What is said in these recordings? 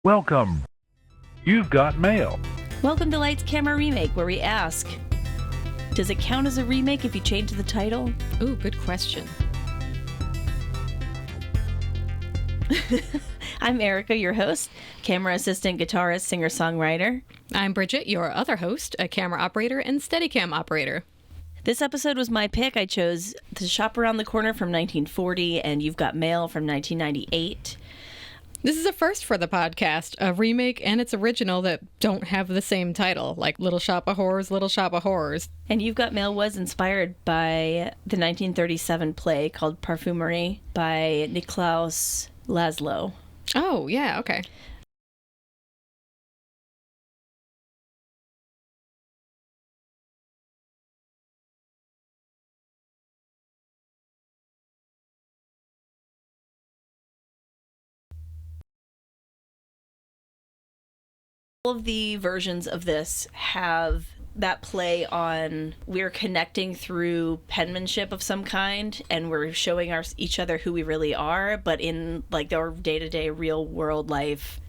Welcome. You've got mail. Welcome to Lights, Camera, Remake, where we ask, does it count as a remake if you change the title? Ooh, good question. I'm Erica, your host, camera assistant, guitarist, singer-songwriter. I'm Bridget, your other host, a camera operator and Steadicam operator. This episode was my pick. I chose The Shop Around the Corner from 1940 and You've Got Mail from 1998. This is a first for the podcast, a remake and its original that don't have the same title, like Little Shop of Horrors, Little Shop of Horrors. And You've Got Mail was inspired by the 1937 play called Parfumerie by Niklaus Laszlo. Oh, yeah, okay. All of the versions of this have that play on we're connecting through penmanship of some kind and we're showing each other who we really are, but in like our day-to-day real world life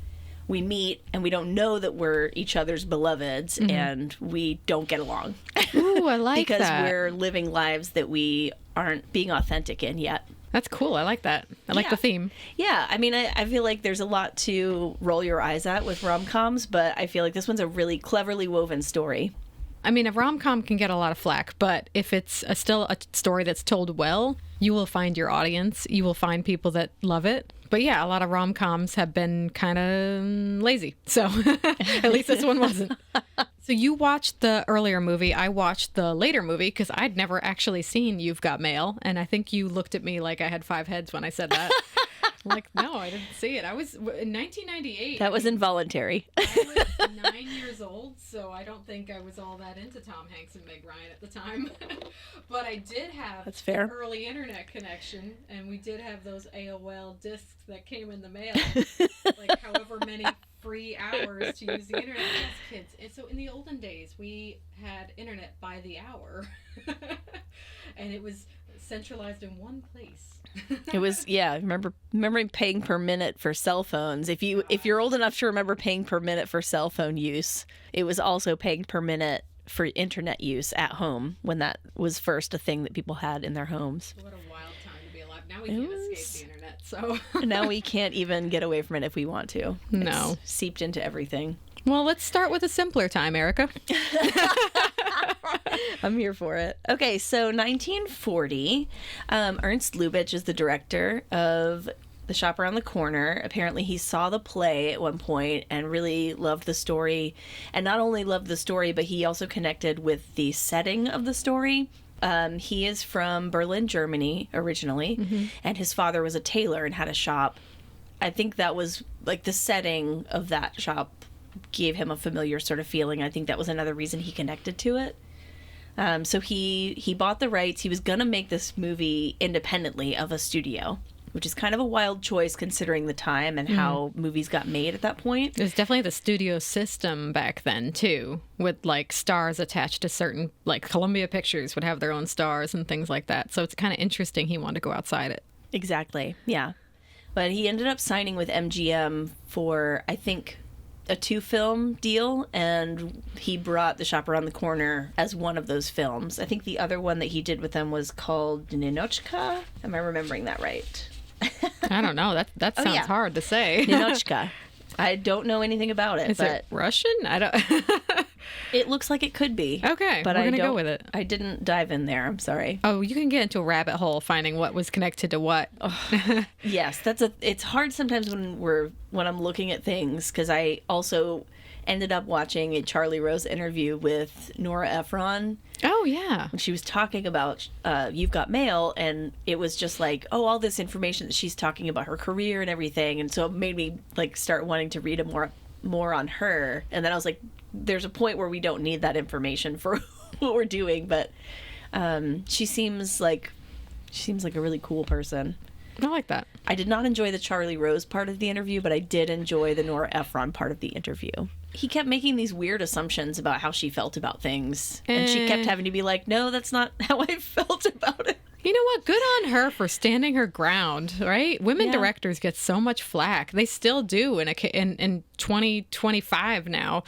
we meet and we don't know that we're each other's beloveds, and we don't get along. Ooh, I like because that. we're living lives that we aren't being authentic in yet. That's cool. I like that. I like the theme. Yeah, I mean, I feel like there's a lot to roll your eyes at with rom-coms, but I feel like this one's a really cleverly woven story. I mean, a rom-com can get a lot of flack, but if it's still a story that's told well, you will find your audience. You will find people that love it. But yeah, a lot of rom-coms have been kind of lazy. So at least this one wasn't. So you watched the earlier movie. I watched the later movie because I'd never actually seen You've Got Mail. And I think you looked at me like I had 5 heads when I said that. I'm like, no, I didn't see it. I was in 1998. That was involuntary. I was 9 years old, so I don't think I was all that into Tom Hanks and Meg Ryan at the time. But I did have That's fair. an early internet connection, and we did have those AOL discs that came in the mail, like however many free hours to use the internet as kids. And so in the olden days, we had internet by the hour, and it was centralized in one place. It was, yeah, remembering paying per minute for cell phones. If you're old enough to remember paying per minute for cell phone use, it was also paying per minute for internet use at home when that was first a thing that people had in their homes. What a wild time to be alive. Now we can't escape the internet, so now we can't even get away from it if we want to. No. It's seeped into everything. Well, let's start with a simpler time, Erica. I'm here for it. Okay, so 1940, Ernst Lubitsch is the director of The Shop Around the Corner. Apparently he saw the play at one point and really loved the story. And not only loved the story, but he also connected with the setting of the story. He is from Berlin, Germany, originally, and his father was a tailor and had a shop. I think that was, like, the setting of that shop gave him a familiar sort of feeling. I think that was another reason he connected to it. So he bought the rights. He was going to make this movie independently of a studio, which is kind of a wild choice considering the time and how movies got made at that point. There's definitely the studio system back then, too, with, like, stars attached to certain, like, Columbia Pictures would have their own stars and things like that. So it's kind of interesting he wanted to go outside it. Exactly, yeah. But he ended up signing with MGM for, I think, a 2-film deal, and he brought The Shop Around the Corner as one of those films. I think the other one that he did with them was called Ninochka. Am I remembering that right? I don't know. That sounds hard to say. Ninochka. I don't know anything about it. Is it Russian? I don't. It looks like it could be. Okay, but we're gonna go with it. I didn't dive in there. I'm sorry. Oh, you can get into a rabbit hole finding what was connected to what. Yes, it's hard sometimes when I'm looking at things, because I also ended up watching a Charlie Rose interview with Nora Ephron. Oh, yeah. When she was talking about You've Got Mail, and it was just like, oh, all this information that she's talking about her career and everything, and so it made me like start wanting to read more on her. And then I was like, there's a point where we don't need that information for what we're doing, but she seems like a really cool person. I like that. I did not enjoy the Charlie Rose part of the interview, but I did enjoy the Nora Ephron part of the interview. He kept making these weird assumptions about how she felt about things, and she kept having to be like, no, that's not how I felt about it. You know what? Good on her for standing her ground, right? Women directors get so much flack. They still do in 2025 now.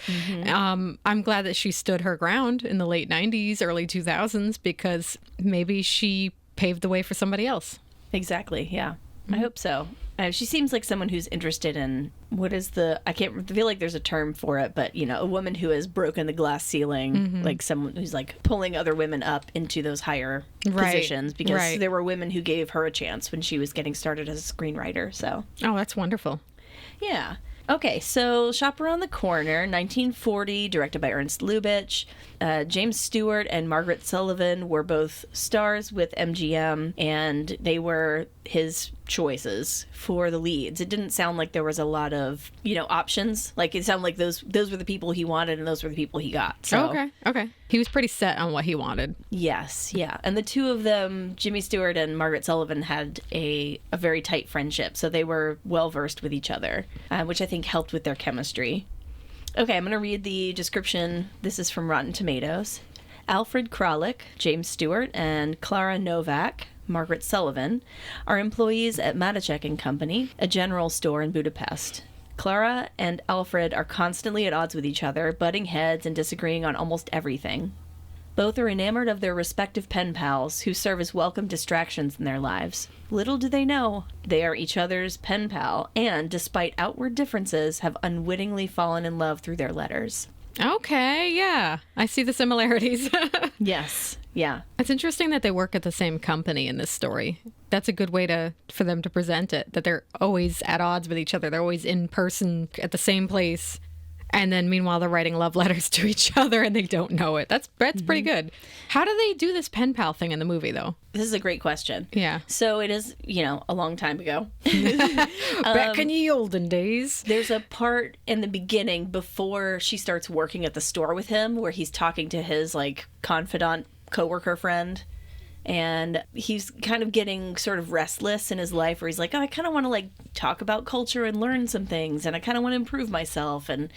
I'm glad that she stood her ground in the late 90s, early 2000s, because maybe she paved the way for somebody else. Exactly, yeah. I hope so. She seems like someone who's interested in I feel like there's a term for it, but a woman who has broken the glass ceiling, like someone who's like pulling other women up into those higher positions, because there were women who gave her a chance when she was getting started as a screenwriter. So, oh, that's wonderful. Yeah. Okay, so Shop Around the Corner, 1940, directed by Ernst Lubitsch. James Stewart and Margaret Sullivan were both stars with MGM, and they were his choices for the leads. It didn't sound like there was a lot of, options. Like, it sounded like those were the people he wanted, and those were the people he got. So, okay. He was pretty set on what he wanted. Yes, yeah. And the two of them, Jimmy Stewart and Margaret Sullivan, had a very tight friendship, so they were well-versed with each other, which I think helped with their chemistry. Okay, I'm going to read the description. This is from Rotten Tomatoes. Alfred Kralik, James Stewart, and Klara Novak, Margaret Sullivan, are employees at Matacek and Company, a general store in Budapest. Klara and Alfred are constantly at odds with each other, butting heads and disagreeing on almost everything. Both are enamored of their respective pen pals, who serve as welcome distractions in their lives. Little do they know, they are each other's pen pal, and, despite outward differences, have unwittingly fallen in love through their letters. Okay, yeah. I see the similarities. Yes, yeah. It's interesting that they work at the same company in this story. That's a good way for them to present it, that they're always at odds with each other. They're always in person at the same place. And then meanwhile, they're writing love letters to each other and they don't know it. That's pretty good. How do they do this pen pal thing in the movie, though? This is a great question. Yeah. So it is, a long time ago. Back in the olden days. There's a part in the beginning before she starts working at the store with him where he's talking to his, confidant coworker friend. And he's kind of getting sort of restless in his life where he's like, oh, I kind of want to talk about culture and learn some things. And I kind of want to improve myself. And,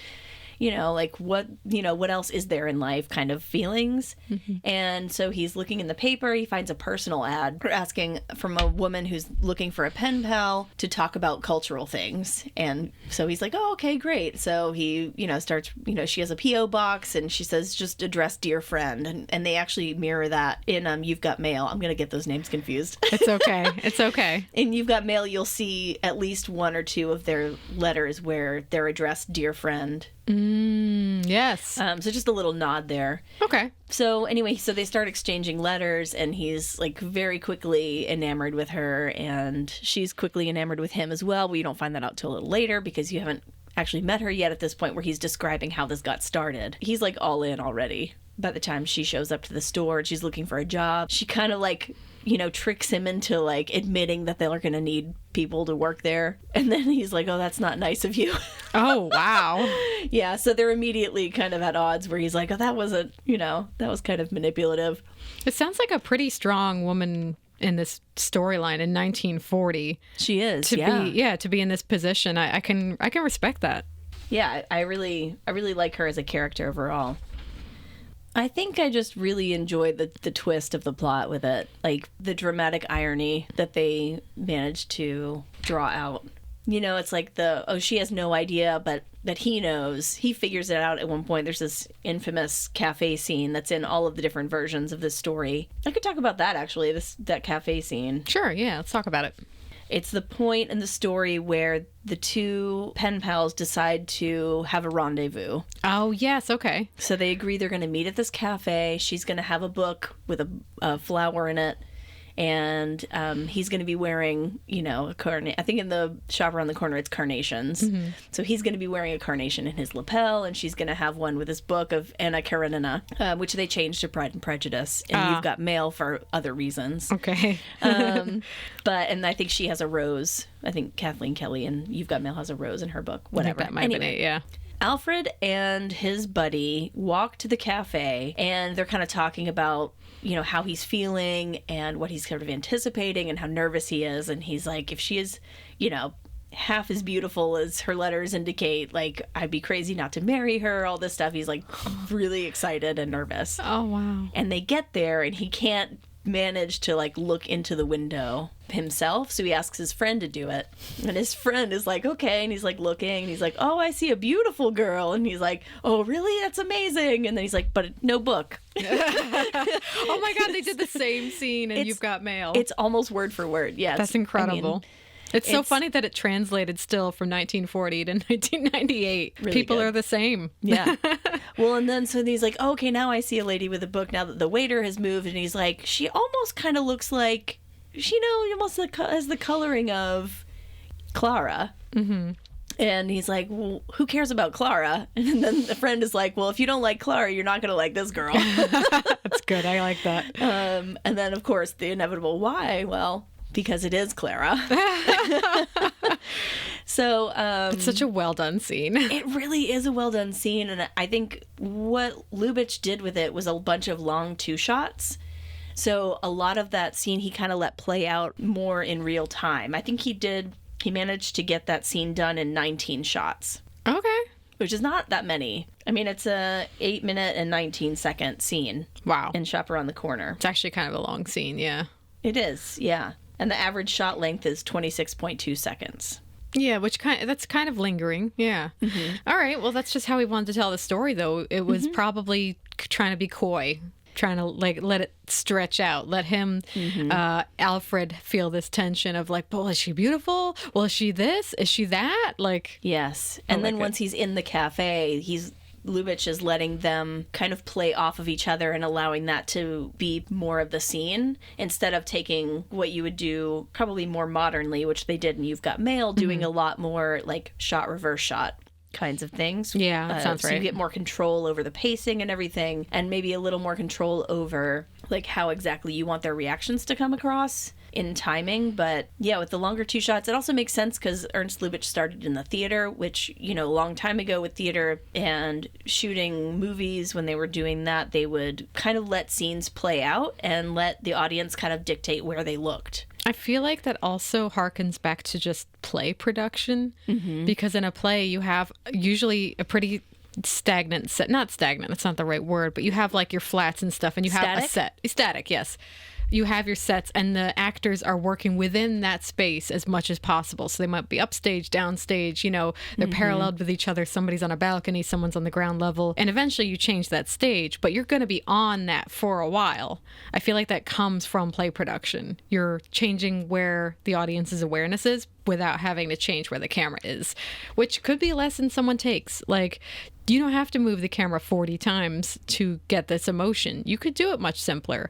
what else is there in life kind of feelings. And so he's looking in the paper. He finds a personal ad asking from a woman who's looking for a pen pal to talk about cultural things. And so he's like, oh, okay, great. So he, starts, she has a P.O. box and she says, just address dear friend. And they actually mirror that in You've Got Mail. I'm going to get those names confused. It's okay. It's okay. In You've Got Mail, you'll see at least one or two of their letters where they're addressed dear friend. Yes. So just a little nod there. Okay. So anyway, so they start exchanging letters and he's very quickly enamored with her and she's quickly enamored with him as well. But you don't find that out till a little later because you haven't actually met her yet at this point where he's describing how this got started. He's all in already. By the time she shows up to the store and she's looking for a job, she kind of tricks him into admitting that they're going to need people to work there. And then he's like, oh, that's not nice of you. Oh, wow. Yeah. So they're immediately kind of at odds where he's like, oh, that wasn't, that was kind of manipulative. It sounds like a pretty strong woman in this storyline in 1940. She is. To be in this position. I can respect that. Yeah. I really like her as a character overall. I think I just really enjoyed the twist of the plot with it. The dramatic irony that they managed to draw out. It's she has no idea, but that he knows. He figures it out at one point. There's this infamous cafe scene that's in all of the different versions of this story. I could talk about that, actually, that cafe scene. Sure, yeah, let's talk about it. It's the point in the story where the two pen pals decide to have a rendezvous. Oh, yes, okay. So they agree they're going to meet at this cafe. She's going to have a book with a flower in it. And he's going to be wearing, a carnation. I think in the Shop Around the Corner, it's carnations. Mm-hmm. So he's going to be wearing a carnation in his lapel, and she's going to have one with his book of Anna Karenina, which they changed to Pride and Prejudice. And You've Got Mail for other reasons. Okay. And I think she has a rose. I think Kathleen Kelly and You've Got Mail has a rose in her book. Whatever. That might have been it, yeah. Alfred and his buddy walk to the cafe, and they're kind of talking about, how he's feeling and what he's kind of anticipating and how nervous he is. And he's like, if she is, half as beautiful as her letters indicate, I'd be crazy not to marry her, all this stuff. He's really excited and nervous. Oh, wow. And they get there and he can't manage to like look into the window himself, so he asks his friend to do it, and his friend is like, okay, and he's like looking, and he's like, oh, I see a beautiful girl, and he's like, oh, really? That's amazing. And then he's like, but no book. Oh my God, they did the same scene in You've Got Mail. It's almost word for word. Yes, that's incredible. It's so funny that it translated still from 1940 to 1998. Really People good. are the same. Yeah. Well, and then so he's like, oh, okay, now I see a lady with a book now that the waiter has moved, and he's like, she almost kind of looks like, she almost has the coloring of Klara. Mm-hmm. And he's like, well, who cares about Klara? And then the friend is like, well, if you don't like Klara, you're not going to like this girl. That's good. I like that. And then, of course, the inevitable why. Well, because it is Klara. So it's such a well done scene. It really is a well done scene, and I think what Lubitsch did with it was a bunch of long 2-shots. So a lot of that scene he kind of let play out more in real time. I think he managed to get that scene done in 19 shots. Okay. Which is not that many. I mean, it's a 8-minute and 19-second scene. Wow. In Shop Around the Corner. It's actually kind of a long scene, yeah. It is, yeah. And the average shot length is 26.2 seconds. Yeah, that's kind of lingering. Yeah. Mm-hmm. All right. Well, that's just how he wanted to tell the story, though. It was probably trying to be coy, trying to like let it stretch out, let him, Alfred, feel this tension of like, well, is she beautiful? Well, is she this? Is she that? Like, yes. And then once he's in the cafe, Lubitsch is letting them kind of play off of each other and allowing that to be more of the scene instead of taking what you would do probably more modernly, which they did in You've Got Mail, doing a lot more like shot, reverse shot kinds of things. Yeah, that sounds right. So you get more control over the pacing and everything, and maybe a little more control over like how exactly you want their reactions to come across in timing. But yeah, with the longer 2 shots, it also makes sense because Ernst Lubitsch started in the theater, which, a long time ago with theater and shooting movies, when they were doing that, they would kind of let scenes play out and let the audience kind of dictate where they looked. I feel like that also harkens back to just play production, because in a play you have usually a pretty stagnant set. Not stagnant, that's not the right word, but you have like your flats and stuff, and you have a set. Static, yes. You have your sets, and the actors are working within that space as much as possible. So they might be upstage, downstage, they're paralleled with each other. Somebody's on a balcony, someone's on the ground level. And eventually you change that stage, but you're going to be on that for a while. I feel like that comes from play production. You're changing where the audience's awareness is without having to change where the camera is, which could be a lesson someone takes. Like, you don't have to move the camera 40 times to get this emotion. You could do it much simpler.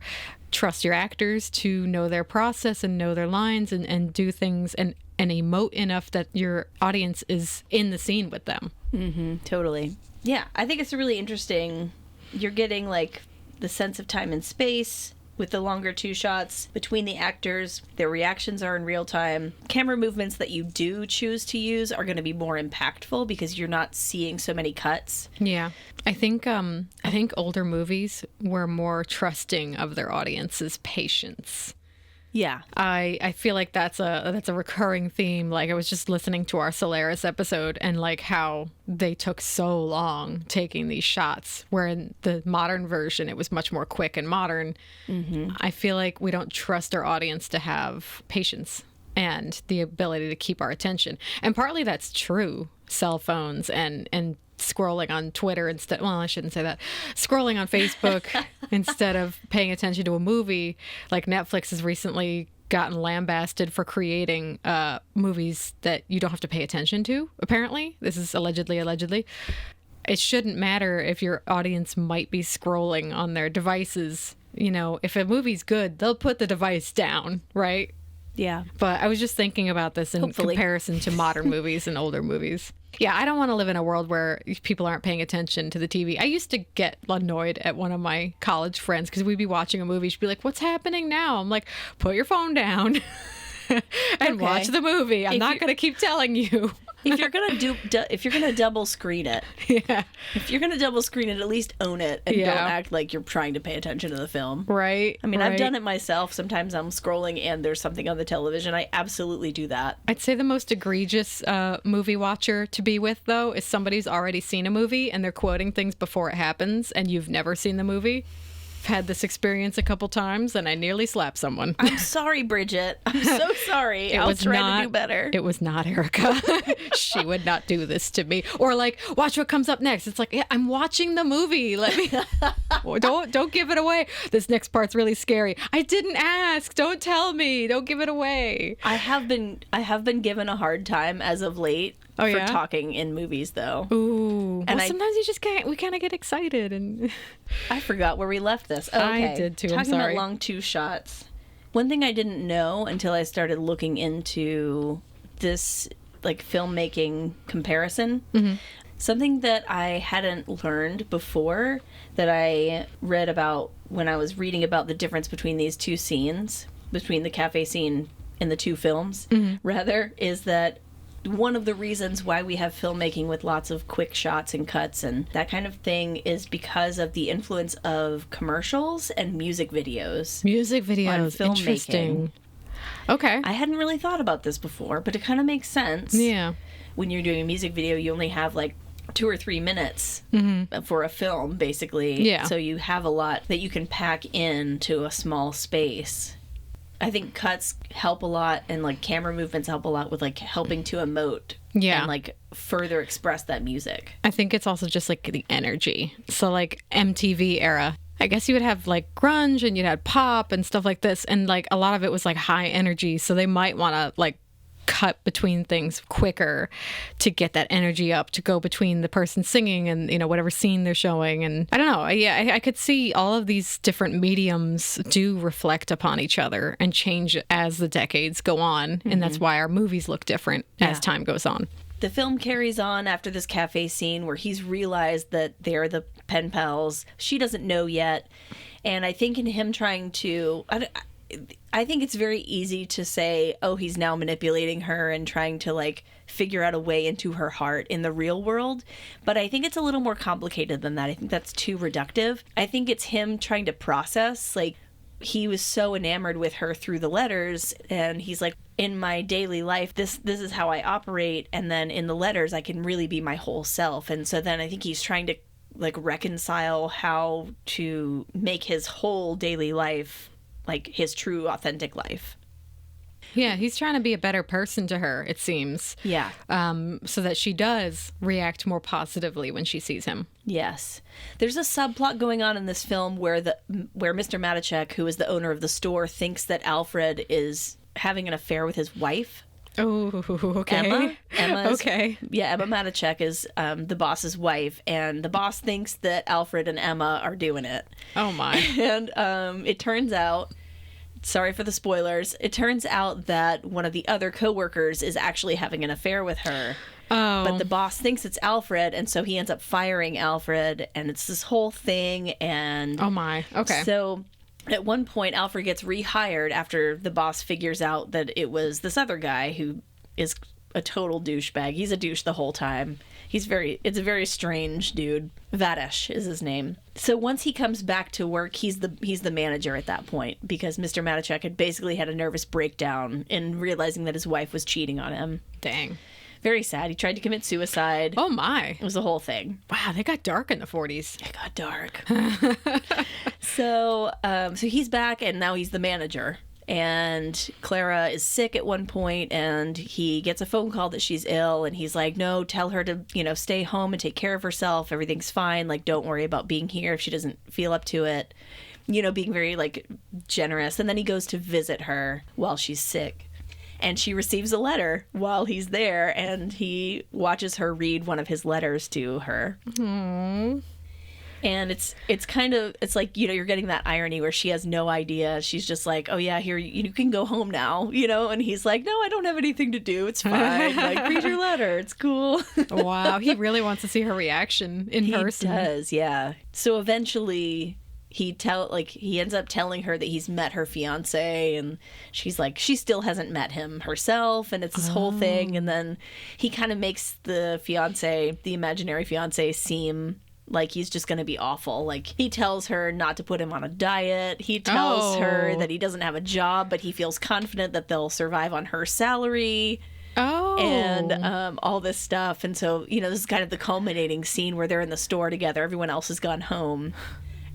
Trust your actors to know their process and know their lines and do things and emote enough that your audience is in the scene with them. Mm-hmm, totally. Yeah, I think it's really interesting. You're getting like the sense of time and space with the longer 2 shots between the actors. Their reactions are in real time. Camera movements that you do choose to use are going to be more impactful because you're not seeing so many cuts. Yeah. I think older movies were more trusting of their audience's patience. Yeah. I feel like that's a recurring theme. Like, I was just listening to our Solaris episode and like how they took so long taking these shots, where in the modern version it was much more quick and modern. Mm-hmm. I feel like we don't trust our audience to have patience and the ability to keep our attention. And partly that's true. Cell phones and scrolling on Twitter instead. Well, I shouldn't say that. Scrolling on Facebook instead of paying attention to a movie. Like, Netflix has recently gotten lambasted for creating movies that you don't have to pay attention to, apparently. This is allegedly. It shouldn't matter if your audience might be scrolling on their devices. If a movie's good, they'll put the device down, right? Yeah. But I was just thinking about this in comparison to modern movies and older movies. Yeah, I don't want to live in a world where people aren't paying attention to the TV. I used to get annoyed at one of my college friends because we'd be watching a movie. She'd be like, "What's happening now?" I'm like, "Put your phone down and watch the movie. I'm not going to keep telling you." If you're gonna double screen it, yeah. If you're gonna double screen it, at least own it and don't act like you're trying to pay attention to the film. Right. I mean, I've done it myself. Sometimes I'm scrolling and there's something on the television. I absolutely do that. I'd say the most egregious movie watcher to be with, though, is somebody who's already seen a movie and they're quoting things before it happens and you've never seen the movie. had this experience a couple times and I nearly slapped someone. I'm sorry, Bridget. I'm so sorry. I'll try to do better. It was not Erica. She would not do this to me. Or like, watch what comes up next. It's like, yeah, I'm watching the movie. Let me don't give it away. This next part's really scary. I didn't ask. Don't tell me. Don't give it away. I have been given a hard time as of late for talking in movies, though. Ooh. And sometimes you just can't. We kind of get excited, and I forgot where we left this. Oh, okay. I did too. Talking I'm sorry. about long two shots. One thing I didn't know until I started looking into this, like, filmmaking comparison. Mm-hmm. Something that I hadn't learned before that I read about when I was reading about the difference between these two scenes, between the cafe scene in the two films, rather, is that one of the reasons why we have filmmaking with lots of quick shots and cuts and that kind of thing is because of the influence of commercials and music videos. Music videos, on filmmaking. Interesting. Okay. I hadn't really thought about this before, but it kind of makes sense. Yeah. When you're doing a music video, you only have like 2 or 3 minutes for a film, basically. Yeah. So you have a lot that you can pack into a small space. I think cuts help a lot, and like camera movements help a lot with like helping to emote and like further express that music. I think it's also just like the energy. So like MTV era, I guess you would have like grunge and you'd have pop and stuff like this, and like a lot of it was like high energy, so they might want to like cut between things quicker to get that energy up to go between the person singing and, you know, whatever scene they're showing. And I don't know. Yeah, I could see all of these different mediums do reflect upon each other and change as the decades go on. And that's why our movies look different as time goes on. The film carries on after this cafe scene where he's realized that they're the pen pals. She doesn't know yet. And I think in him trying to... I think it's very easy to say, oh, he's now manipulating her and trying to, like, figure out a way into her heart in the real world. But I think it's a little more complicated than that. I think that's too reductive. I think it's him trying to process, like, he was so enamored with her through the letters, and he's like, in my daily life, this is how I operate, and then in the letters, I can really be my whole self. And so then I think he's trying to, like, reconcile how to make his whole daily life like his true authentic life. Yeah, he's trying to be a better person to her, it seems. Yeah. So that she does react more positively when she sees him. Yes. There's a subplot going on in this film where Mr. Matichek, who is the owner of the store, thinks that Alfred is having an affair with his wife. Oh, okay. Emma. Okay. Yeah, Emma Matichek is the boss's wife, and the boss thinks that Alfred and Emma are doing it. Oh, my. And it turns out, sorry for the spoilers, it turns out that one of the other coworkers is actually having an affair with her. Oh. But the boss thinks it's Alfred, and so he ends up firing Alfred, and it's this whole thing, and... Oh, my. Okay. So... At one point, Alfred gets rehired after the boss figures out that it was this other guy who is a total douchebag. He's a douche the whole time. It's a very strange dude. Vadesh is his name. So once he comes back to work, he's the manager at that point, because Mr. Matichek had basically had a nervous breakdown in realizing that his wife was cheating on him. Dang. Very sad. He tried to commit suicide. Oh, my. It was a whole thing. Wow, they got dark in the 40s. It got dark. So he's back, and now he's the manager. And Klara is sick at one point, and he gets a phone call that she's ill, and he's like, no, tell her to, stay home and take care of herself. Everything's fine. Like, don't worry about being here if she doesn't feel up to it. Being very, like, generous. And then he goes to visit her while she's sick. And she receives a letter while he's there, and he watches her read one of his letters to her. Aww. And it's like, you're getting that irony where she has no idea. She's just like, oh yeah, here, you can go home now, and he's like, no, I don't have anything to do. It's fine. Like, read your letter. It's cool. Wow. He really wants to see her reaction in person. He does, yeah. So eventually... He ends up telling her that he's met her fiance, and she's like, she still hasn't met him herself, and it's this whole thing. And then he kind of makes the imaginary fiance, seem like he's just going to be awful. Like, he tells her not to put him on a diet. He tells her that he doesn't have a job, but he feels confident that they'll survive on her salary. Oh. And all this stuff. And so, this is kind of the culminating scene where they're in the store together. Everyone else has gone home.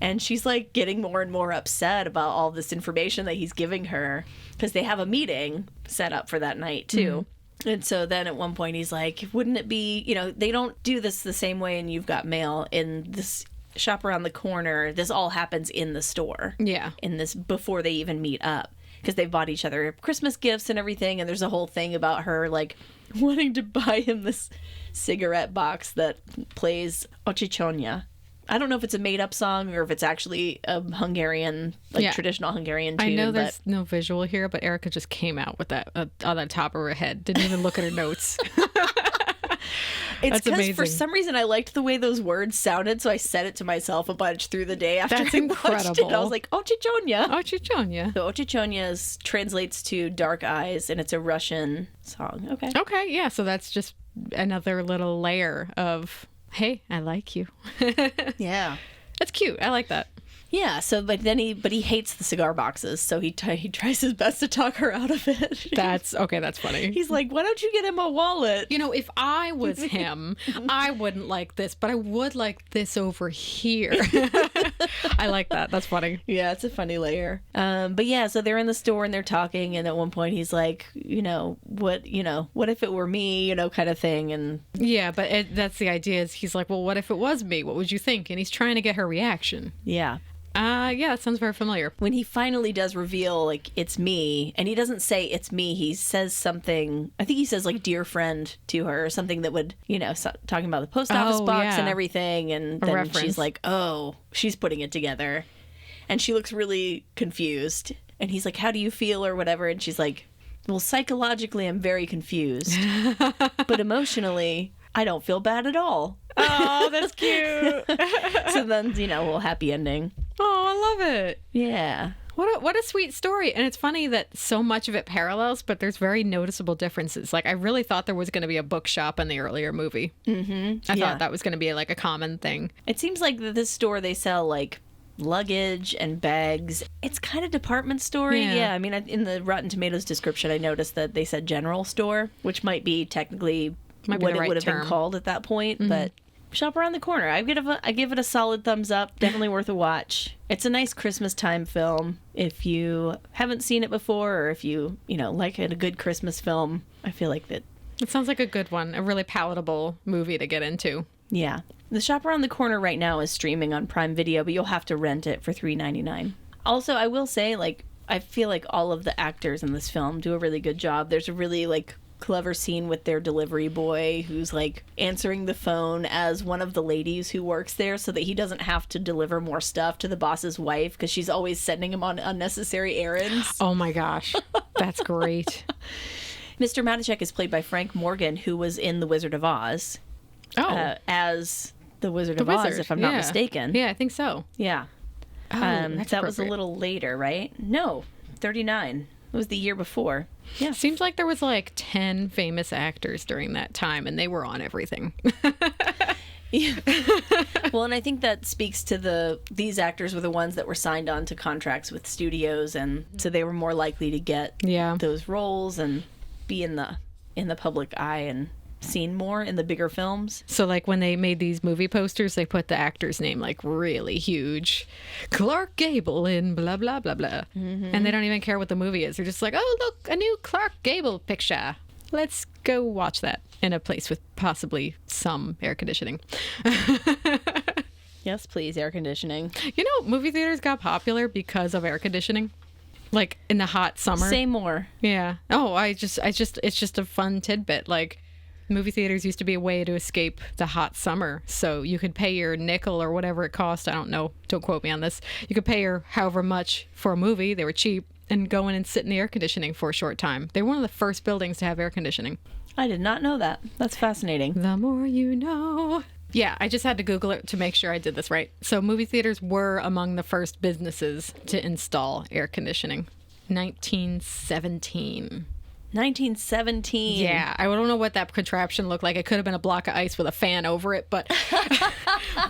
And she's like getting more and more upset about all this information that he's giving her because they have a meeting set up for that night too. And so then at one point he's like, wouldn't it be, they don't do this the same way in You've Got Mail. In this Shop Around the Corner, this all happens in the store. Yeah. In this, before they even meet up. Because they've bought each other Christmas gifts and everything. And there's a whole thing about her, like, wanting to buy him this cigarette box that plays Ochichonia. I don't know if it's a made-up song or if it's actually a Hungarian, traditional Hungarian tune. I know there's no visual here, but Erica just came out with that on the top of her head. Didn't even look at her notes. It's because for amazing. some reason I liked the way those words sounded, so I said it to myself a bunch through the day after That's I watched incredible. it. I was like, Ochichonia. Ochichonia. So Ochichonia translates to dark eyes, and it's a Russian song. Okay. Okay, yeah, so that's just another little layer of, hey, I like you. Yeah. That's cute. I like that. Yeah, so but he hates the cigar boxes, so he tries his best to talk her out of it. That's funny. He's like, why don't you get him a wallet? If I was him, I wouldn't like this, but I would like this over here. I like that. That's funny. Yeah, it's a funny layer. But yeah, so they're in the store and they're talking, and at one point he's like, what if it were me, kind of thing. And yeah, but that's the idea is he's like, well, what if it was me? What would you think? And he's trying to get her reaction. yeah. Yeah, that sounds very familiar. When he finally does reveal, like, it's me, and he doesn't say it's me, he says something, I think he says, like, dear friend to her, or something that would, talking about the post office box and everything, and then reference. She's like, oh, she's putting it together. And she looks really confused. And he's like, how do you feel, or whatever? And she's like, well, psychologically, I'm very confused. But emotionally, I don't feel bad at all. Oh, that's cute. So then, well, happy ending. Oh, I love it. Yeah. What a sweet story. And it's funny that so much of it parallels, but there's very noticeable differences. Like, I really thought there was going to be a bookshop in the earlier movie. Mm-hmm. I thought that was going to be like a common thing. It seems like this store, they sell like luggage and bags. It's kind of department store. Yeah. I mean, in the Rotten Tomatoes description, I noticed that they said general store, which might be technically what the it right would have term. been called at that point. But Shop Around the Corner, I give it a solid thumbs up. Definitely worth a watch. It's a nice Christmas time film. If you haven't seen it before, or if you like a good Christmas film, I feel like that. It sounds like a good one. A really palatable movie to get into. Yeah. The Shop Around the Corner right now is streaming on Prime Video, but you'll have to rent it for $3.99. Also, I will say, like, I feel like all of the actors in this film do a really good job. There's a really, like, clever scene with their delivery boy who's, like, answering the phone as one of the ladies who works there so that he doesn't have to deliver more stuff to the boss's wife because she's always sending him on unnecessary errands. Oh, my gosh. That's great. Mr. Matichek is played by Frank Morgan, who was in The Wizard of Oz. Oh. As the Wizard of Oz, if I'm not mistaken. Yeah, I think so. Yeah. Oh, that was a little later, right? No, 39. It was the year before. Yeah. Seems like there was like 10 famous actors during that time, and they were on everything. Yeah. Well, and I think that speaks to these actors were the ones that were signed on to contracts with studios, and so they were more likely to get those roles and be in the public eye and seen more in the bigger films. So like when they made these movie posters, they put the actor's name like really huge. Clark Gable in blah, blah, blah, blah. Mm-hmm. And they don't even care what the movie is. They're just like, oh, look, a new Clark Gable picture. Let's go watch that in a place with possibly some air conditioning. Yes, please, air conditioning. Movie theaters got popular because of air conditioning. Like in the hot summer. Say more. Yeah. Oh, it's just a fun tidbit. Like, movie theaters used to be a way to escape the hot summer. So you could pay your nickel or whatever it cost. I don't know. Don't quote me on this. You could pay your however much for a movie. They were cheap. And go in and sit in the air conditioning for a short time. They were one of the first buildings to have air conditioning. I did not know that. That's fascinating. The more you know. Yeah, I just had to Google it to make sure I did this right. So movie theaters were among the first businesses to install air conditioning. 1917. 1917. Yeah, I don't know what that contraption looked like. It could have been a block of ice with a fan over it, but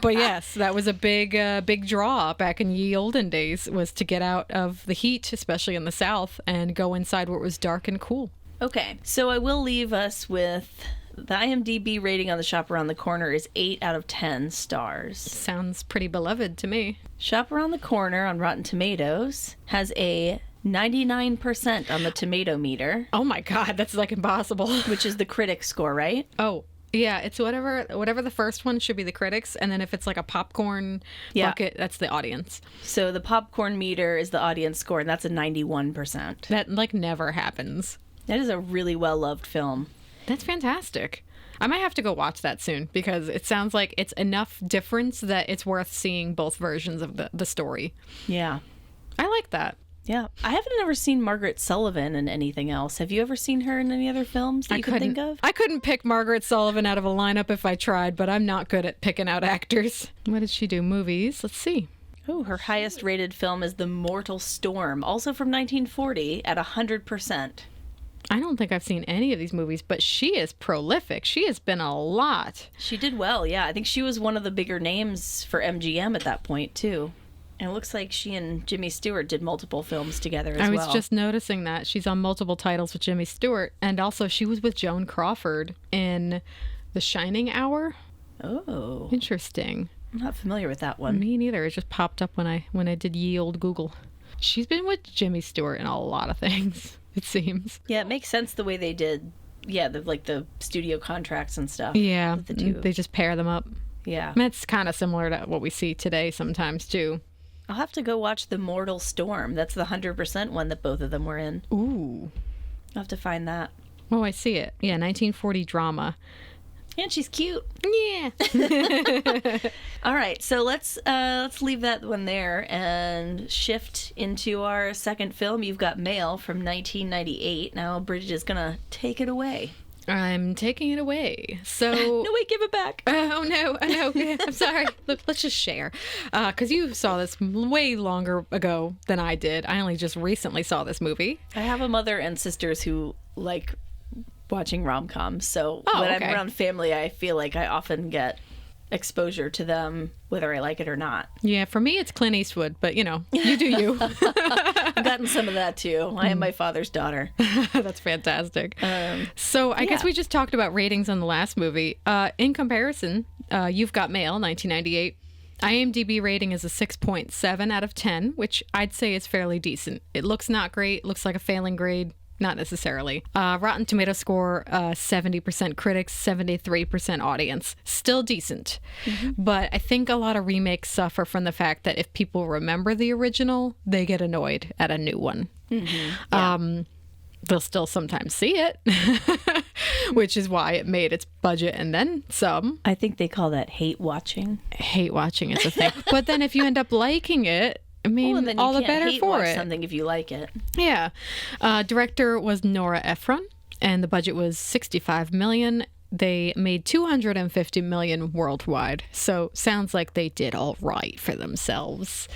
but yes, that was a big draw back in ye olden days, was to get out of the heat, especially in the South, and go inside where it was dark and cool. Okay, so I will leave us with The IMDb rating on the Shop Around the Corner is 8 out of 10 stars. Sounds pretty beloved to me. Shop Around the Corner on Rotten Tomatoes has a 99% on the tomato meter, Oh my God, that's like impossible. which is the critic score, right? Oh, yeah, it's whatever the first one should be the critics, and then if it's like a popcorn Yeah. bucket, that's the audience. So the popcorn meter is the audience score, and that's a 91%. That like never happens. That is a really well-loved film. That's fantastic. I might have to go watch that soon because it sounds like it's enough difference that it's worth seeing both versions of the story. Yeah. I like that. Yeah. I haven't ever seen Margaret Sullivan in anything else. Have you ever seen her in any other films that you can think of? I couldn't pick Margaret Sullivan out of a lineup if I tried, but I'm not good at picking out actors. What did she do? Movies? Let's see. Oh, her highest rated film is The Mortal Storm, also from 1940 at 100%. I don't think I've seen any of these movies, but she is prolific. She has been a lot. She did well, yeah. I think she was one of the bigger names for MGM at that point, too. And it looks like she and Jimmy Stewart did multiple films together as well. I was just noticing that. She's on multiple titles with Jimmy Stewart, and also she was with Joan Crawford in The Shining Hour. Oh. Interesting. I'm not familiar with that one. Me neither. It just popped up when I did ye old Google. She's been with Jimmy Stewart in a lot of things, it seems. Yeah, it makes sense the way they did, the studio contracts and stuff. Yeah, with the two. they just pair them up. Yeah. That's kind of similar to what we see today sometimes, too. I'll have to go watch The Mortal Storm. That's the 100% one that both of them were in. Ooh. I'll have to find that. Oh, I see it. Yeah, 1940 drama. And she's cute. Yeah. All right, so let's leave that one there and shift into our second film. You've Got Mail from 1998. Now Bridget is gonna take it away. I'm taking it away. So No, wait, give it back. Oh no! I'm sorry. Look, let's just share, because you saw this way longer ago than I did. I only just recently saw this movie. I have a mother and sisters who like watching rom-coms, so when I'm around family, I feel like I often get exposure to them, whether I like it or not. Yeah, for me, it's Clint Eastwood, but you do you. I've gotten some of that too. I am my father's daughter. That's fantastic. So I guess we just talked about ratings on the last movie. In comparison, You've Got Mail, 1998. IMDb rating is a 6.7 out of 10, which I'd say is fairly decent. It looks not great, looks like a failing grade. Not necessarily. Rotten Tomato score, 70% critics, 73% audience. Still decent. Mm-hmm. But I think a lot of remakes suffer from the fact that if people remember the original, they get annoyed at a new one. Mm-hmm. Yeah. They'll still sometimes see it, which is why it made its budget and then some. I think they call that hate watching. Hate watching is a thing. But then if you end up liking it, I mean, then all the you can't better hate for watch it. something if you like it. Yeah. Director was Nora Ephron, and the budget was $65 million. They made $250 million worldwide. So sounds like they did all right for themselves.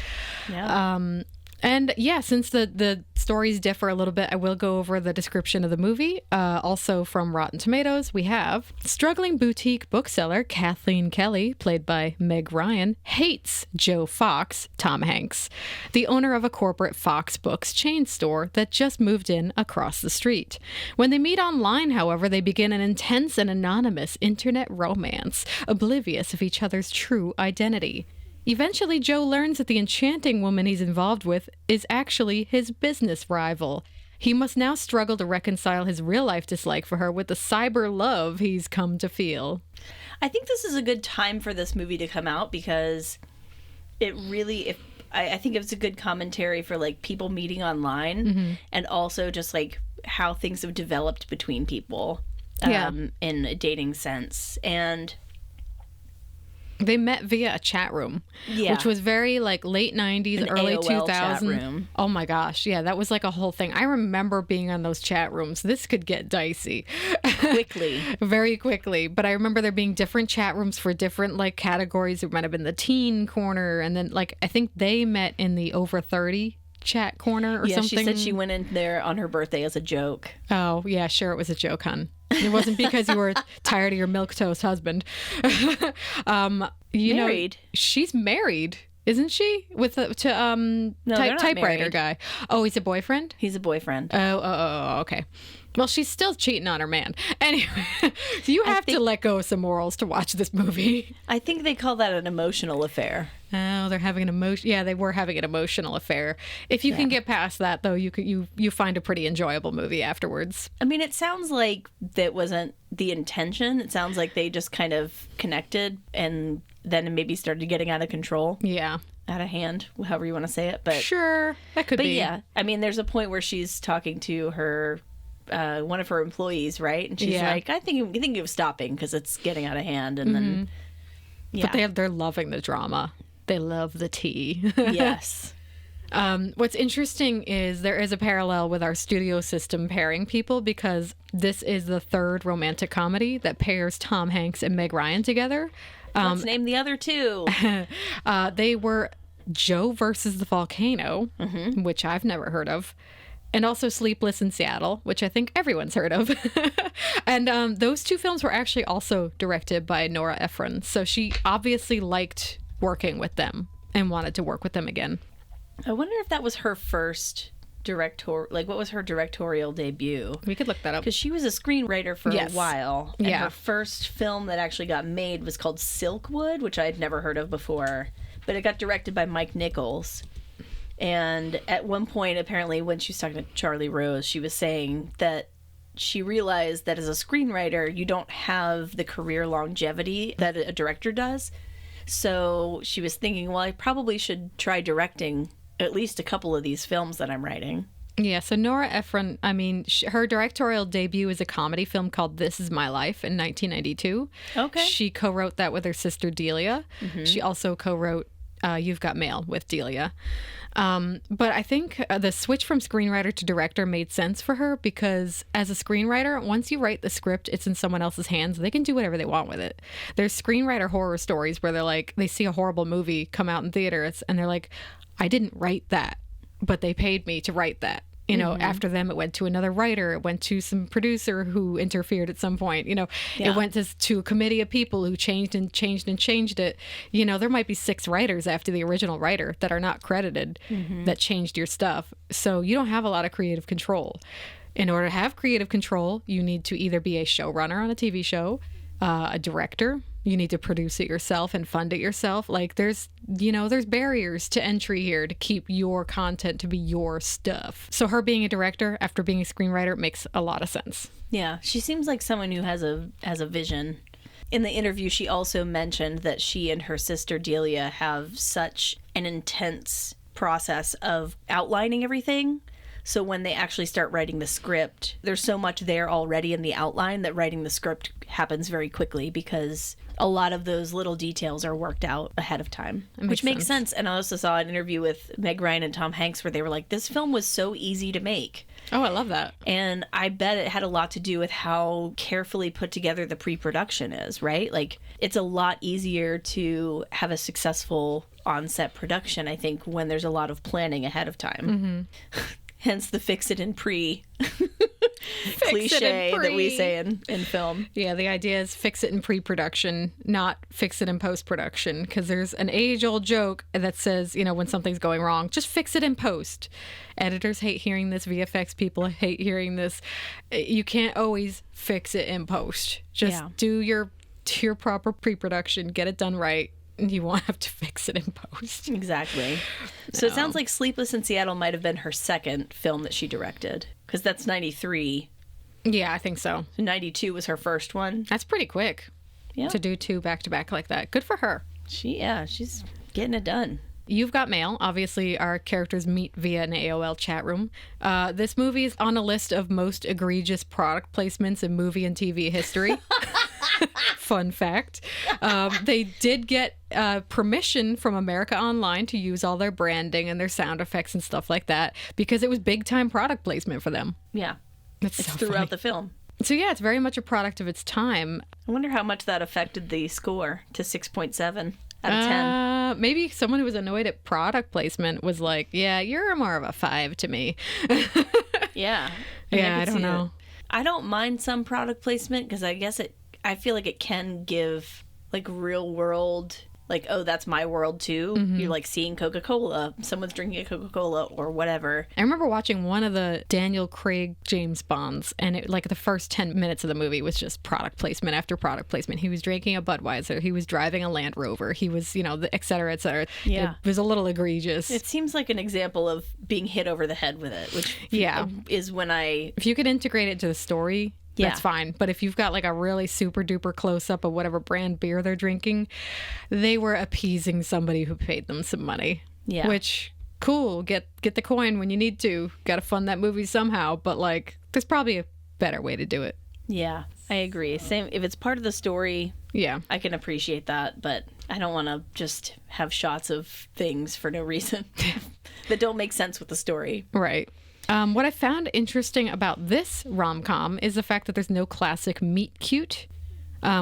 Yeah. And yeah, since the stories differ a little bit, I will go over the description of the movie. Also from Rotten Tomatoes, we have struggling boutique bookseller Kathleen Kelly, played by Meg Ryan, hates Joe Fox, Tom Hanks, the owner of a corporate Fox Books chain store that just moved in across the street. When they meet online, however, they begin an intense and anonymous internet romance, oblivious of each other's true identity. Eventually, Joe learns that the enchanting woman he's involved with is actually his business rival. He must now struggle to reconcile his real-life dislike for her with the cyber love he's come to feel. I think this is a good time for this movie to come out because it really, I think it's a good commentary for like people meeting online and also just like how things have developed between people in a dating sense. And they met via a chat room, yeah, which was very like late 90s, an early AOL 2000s. chat room. Oh my gosh. Yeah, that was like a whole thing. I remember being on those chat rooms. This could get dicey. Quickly. Very quickly. But I remember there being different chat rooms for different like categories. It might have been the teen corner. And then like, I think they met in the over 30 chat corner or something. Yeah, she said she went in there on her birthday as a joke. Oh, yeah, sure. It was a joke, hon. It wasn't because you were tired of your milquetoast husband. Married? She's married, isn't she? With a No, they're not typewriter married. guy. Oh, he's a boyfriend? He's a boyfriend. Oh, okay. Well, she's still cheating on her man. Anyway, you have to let go of some morals to watch this movie. I think they call that an emotional affair. Oh, they're having an emotion. Yeah, they were having an emotional affair. If you can get past that, though, you find a pretty enjoyable movie afterwards. I mean, it sounds like that wasn't the intention. It sounds like they just kind of connected and then maybe started getting out of control. Yeah. Out of hand, however you want to say it. But sure, that could be. But yeah, I mean, there's a point where she's talking to her one of her employees, right? And she's like, I think of stopping because it's getting out of hand. And then, But they're loving the drama. They love the tea. Yes. What's interesting is there is a parallel with our studio system pairing people, because this is the third romantic comedy that pairs Tom Hanks and Meg Ryan together. Let's name the other two. They were Joe versus the Volcano, which I've never heard of, and also Sleepless in Seattle, which I think everyone's heard of. And those two films were actually also directed by Nora Ephron, so she obviously liked working with them and wanted to work with them again. I wonder if that was her first what was her directorial debut? We could look that up. Because she was a screenwriter for a while. And Yeah. her first film that actually got made was called Silkwood, which I had never heard of before. But it got directed by Mike Nichols. And at one point, apparently, when she was talking to Charlie Rose, she was saying that she realized that as a screenwriter, you don't have the career longevity that a director does. So she was thinking, well, I probably should try directing at least a couple of these films that I'm writing. Yeah, so Nora Ephron, I mean, her directorial debut is a comedy film called This Is My Life in 1992. Okay. She co-wrote that with her sister Delia. She also co-wrote You've Got Mail with Delia. But I think the switch from screenwriter to director made sense for her, because as a screenwriter, once you write the script, it's in someone else's hands. They can do whatever they want with it. There's screenwriter horror stories where they're like, they see a horrible movie come out in theaters and they're like, I didn't write that, but they paid me to write that. You know, after them, it went to another writer. It went to some producer who interfered at some point. You know, it went to a committee of people who changed it. You know, there might be 6 writers after the original writer that are not credited that changed your stuff. So you don't have a lot of creative control. In order to have creative control, you need to either be a showrunner on a TV show, a director. You need to produce it yourself and fund it yourself. Like there's barriers to entry here to keep your content to be your stuff. So her being a director after being a screenwriter makes a lot of sense. Yeah, she seems like someone who has a vision. In the interview, she also mentioned that she and her sister Delia have such an intense process of outlining everything. So when they actually start writing the script, there's so much there already in the outline that writing the script happens very quickly, because a lot of those little details are worked out ahead of time, which makes sense. And I also saw an interview with Meg Ryan and Tom Hanks where they were like, this film was so easy to make. Oh, I love that. And I bet it had a lot to do with how carefully put together the pre-production is, right? Like, it's a lot easier to have a successful on-set production, I think, when there's a lot of planning ahead of time. Hence the fix it in pre cliche that we say in film. Yeah, the idea is fix it in pre-production, not fix it in post-production, because there's an age-old joke that says, you know, when something's going wrong, just fix it in post. Editors hate hearing this. VFX people hate hearing this. You can't always fix it in post. Just do your proper pre-production, get it done right. You won't have to fix it in post. Exactly. So it sounds like Sleepless in Seattle might have been her second film that she directed, because that's 93. Yeah, I think so. 92 was her first one. That's pretty quick to do 2 back-to-back like that. Good for her. She's getting it done. You've Got Mail. Obviously, our characters meet via an AOL chat room. This movie is on a list of most egregious product placements in movie and TV history. Fun fact. They did get permission from America Online to use all their branding and their sound effects and stuff like that, because it was big time product placement for them. Yeah. It's so throughout funny. the film. So yeah, it's very much a product of its time. I wonder how much that affected the score to 6.7 out of 10. Maybe someone who was annoyed at product placement was like, yeah, you're more of a 5 to me. Yeah. I don't know. I don't mind some product placement, because I guess I feel like it can give like real world like, oh, that's my world too. You're like seeing Coca-Cola, someone's drinking a Coca-Cola or whatever. I remember watching one of the Daniel Craig James Bonds, and it, like the first 10 minutes of the movie was just product placement after product placement. He was drinking a Budweiser, he was driving a Land Rover, he was, et cetera, et cetera. Yeah. It was a little egregious. It seems like an example of being hit over the head with it, which is when if you could integrate it to the story, that's fine. But if you've got like a really super duper close up of whatever brand beer they're drinking, they were appeasing somebody who paid them some money. Yeah. Which, cool, get the coin when you need to. Got to fund that movie somehow. But like, there's probably a better way to do it. Yeah, I agree. Same if it's part of the story. Yeah, I can appreciate that, but I don't want to just have shots of things for no reason that don't make sense with the story. Right. What I found interesting about this rom-com is the fact that there's no classic meet cute,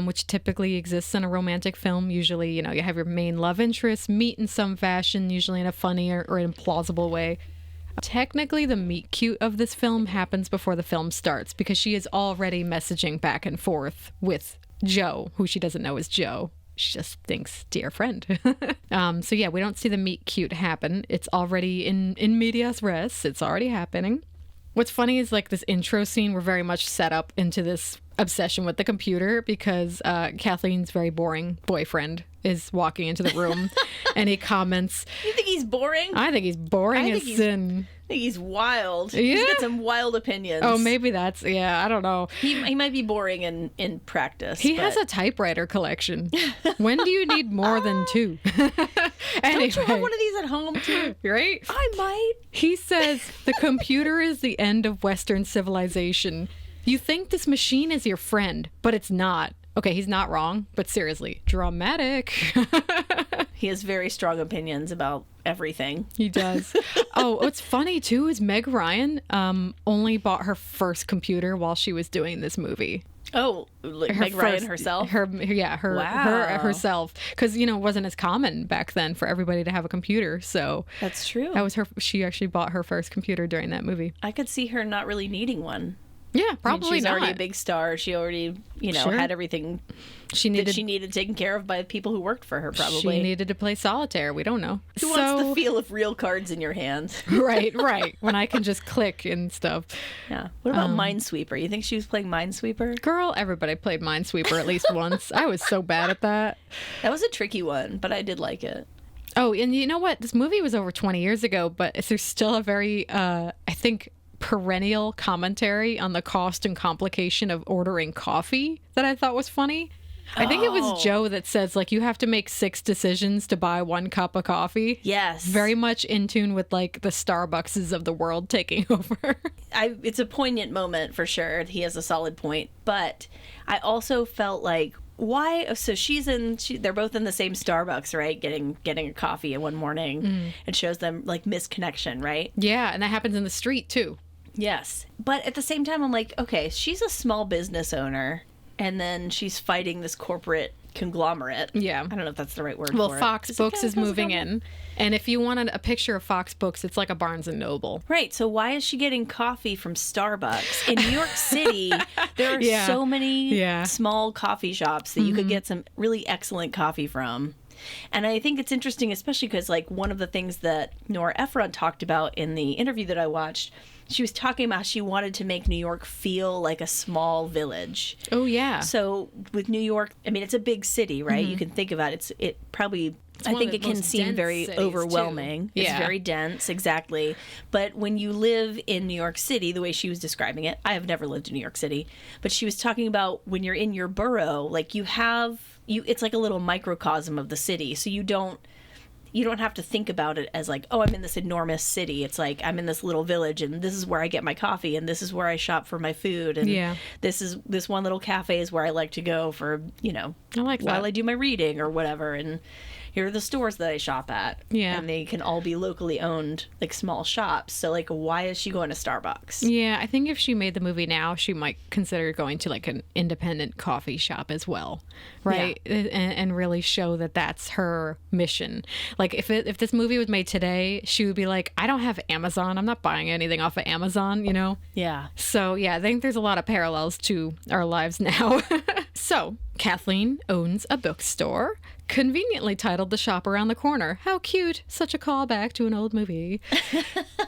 which typically exists in a romantic film. Usually, you have your main love interest meet in some fashion, usually in a funny or implausible way. Technically, the meet cute of this film happens before the film starts because she is already messaging back and forth with Joe, who she doesn't know is Joe. She just thinks, dear friend. So yeah, we don't see the meet cute happen. It's already in medias res. It's already happening. What's funny is like this intro scene, we're very much set up into this obsession with the computer because Kathleen's very boring boyfriend is walking into the room and he comments, You think he's boring? I think he's boring as sin. I think he's wild. Yeah. He's got some wild opinions. Oh, maybe that's, I don't know. He might be boring in practice. He has a typewriter collection. When do you need more than two? Anyway, don't you have one of these at home too? Right? I might. He says the computer is the end of Western civilization. You think this machine is your friend, but it's not. Okay, he's not wrong, but seriously, dramatic. He has very strong opinions about everything. He does. Oh, what's funny too is Meg Ryan only bought her first computer while she was doing this movie. Oh, like Meg Ryan herself? Herself. Because, it wasn't as common back then for everybody to have a computer. So that's true. That was she actually bought her first computer during that movie. I could see her not really needing one. Yeah, probably she's not. already a big star. She already, had everything she needed taken care of by the people who worked for her, probably. She needed to play solitaire. We don't know. Who wants the feel of real cards in your hand? Right. When I can just click and stuff. Yeah. What about Minesweeper? You think she was playing Minesweeper? Girl, everybody played Minesweeper at least once. I was so bad at that. That was a tricky one, but I did like it. Oh, and you know what? This movie was over 20 years ago, but there's still a very, I think, perennial commentary on the cost and complication of ordering coffee that I thought was funny. I think it was Joe that says, like, you have to make 6 decisions to buy 1 cup of coffee. Yes. Very much in tune with, like, the Starbuckses of the world taking over. It's a poignant moment for sure. He has a solid point. But I also felt like, why? So they're both in the same Starbucks, right? Getting a coffee one morning. It shows them, like, misconnection, right? Yeah, and that happens in the street, too. Yes. But at the same time, I'm like, okay, she's a small business owner, and then she's fighting this corporate conglomerate. Yeah. I don't know if that's the right word well, for it. Fox Books is moving in. And if you wanted a picture of Fox Books, it's like a Barnes & Noble. Right. So why is she getting coffee from Starbucks? In New York City, there are so many small coffee shops that you could get some really excellent coffee from. And I think it's interesting, especially because, like, one of the things that Nora Ephron talked about in the interview that I watched, she was talking about she wanted to make New York feel like a small village. Oh, yeah. So with New York, I mean, it's a big city, right? You can think about it. It probably... I think it can seem very overwhelming. It's very dense, exactly. But when you live in New York City, the way she was describing it, I have never lived in New York City, but she was talking about when you're in your borough, like it's like a little microcosm of the city. So you don't have to think about it as like, oh, I'm in this enormous city. It's like I'm in this little village, and this is where I get my coffee, and this is where I shop for my food, and this one little cafe is where I like to go for, I like that. while I do my reading or whatever, and here are the stores that I shop at. Yeah. And they can all be locally owned, like, small shops. So, like, why is she going to Starbucks? Yeah, I think if she made the movie now, she might consider going to, like, an independent coffee shop as well, right? Yeah. And really show that that's her mission. Like, if this movie was made today, she would be like, I don't have Amazon. I'm not buying anything off of Amazon, Yeah. So, yeah, I think there's a lot of parallels to our lives now. So, Kathleen owns a bookstore, conveniently titled The Shop Around the Corner. How cute. Such a callback to an old movie.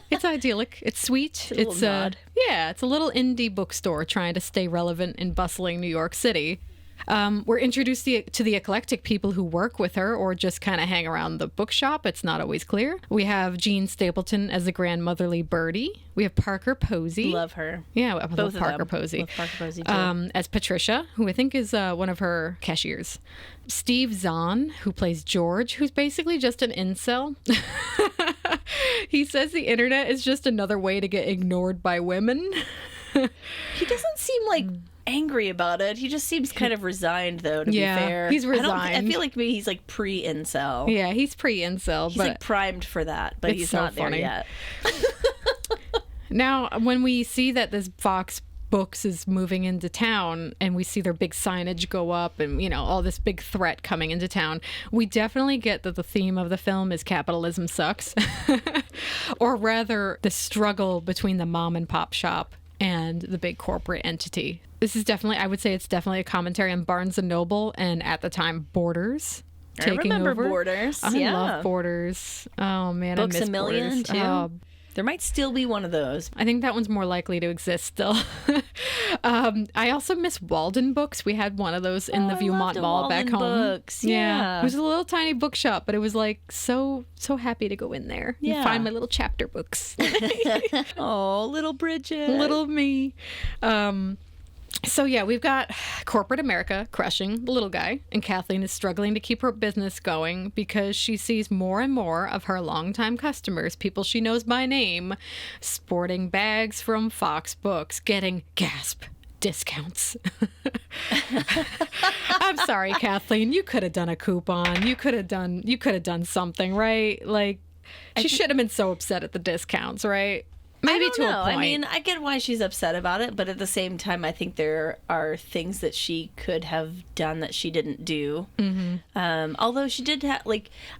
It's idyllic. It's sweet. It's a nod. Yeah, it's a little indie bookstore trying to stay relevant in bustling New York City. We're introduced to the eclectic people who work with her or just kind of hang around the bookshop. It's not always clear. We have Jean Stapleton as the grandmotherly Birdie. We have Parker Posey. Love her. Yeah, I Both love of Parker them. Posey. Love Parker Posey, too. As Patricia, who I think is one of her cashiers. Steve Zahn, who plays George, who's basically just an incel. He says the internet is just another way to get ignored by women. He doesn't seem angry about it. He just seems kind of resigned, though, to be fair. He's resigned. I feel like maybe he's pre-incel. Yeah, he's pre-incel. He's but primed for that, but it's he's so not funny. there yet. Now, when we see that this Fox Books is moving into town and we see their big signage go up and, all this big threat coming into town, we definitely get that the theme of the film is capitalism sucks. Or rather, the struggle between the mom and pop shop and the big corporate entity. This is definitely, I would say it's definitely a commentary on Barnes & Noble and at the time Borders. I remember Borders. I love Borders. Oh man, Books I miss A Million Borders. too. Oh, There might still be one of those. I think that one's more likely to exist still. I also miss Walden Books. We had one of those in the I Viewmont loved Mall back Walden home. Books. Yeah. It was a little tiny bookshop, but it was so happy to go in there and find my little chapter books. Oh, little Bridget. Little me. So yeah, we've got corporate America crushing the little guy, and Kathleen is struggling to keep her business going because she sees more and more of her longtime customers, people she knows by name, sporting bags from Fox Books, getting, gasp, discounts. I'm sorry, Kathleen, you could have done a coupon. You could have done something, right? She should have been so upset at the discounts, right? Maybe I don't to know. a point. I mean, I get why she's upset about it, but at the same time, I think there are things that she could have done that she didn't do. Mm-hmm. Although she did have,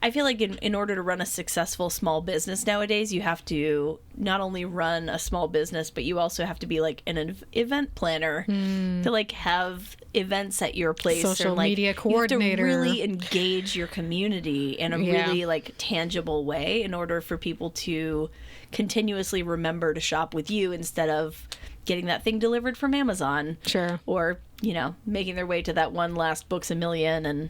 I feel like in order to run a successful small business nowadays, you have to not only run a small business, but you also have to be an event planner to have events at your place. Social media coordinator. You have to really engage your community in a really tangible way in order for people to continuously remember to shop with you instead of getting that thing delivered from Amazon. Sure. Or, making their way to that one last Books A Million and